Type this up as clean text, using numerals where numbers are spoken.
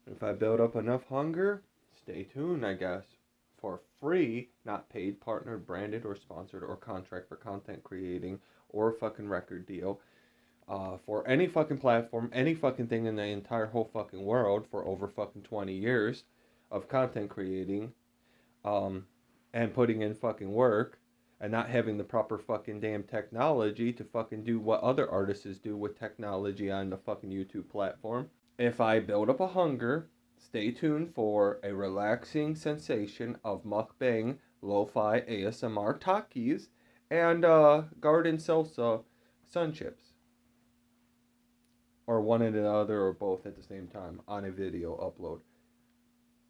If I build up enough hunger, stay tuned, I guess. For free, not paid, partnered, branded, or sponsored, or contract for content creating, or fucking record deal. For any fucking platform, any fucking thing in the entire whole fucking world for over fucking 20 years of content creating, um, and putting in fucking work and not having the proper fucking damn technology to fucking do what other artists do with technology on the fucking YouTube platform. If I build up a hunger, stay tuned for a relaxing sensation of mukbang, lo-fi ASMR Takis, and garden salsa sun chips. Or one and the other or both at the same time on a video upload.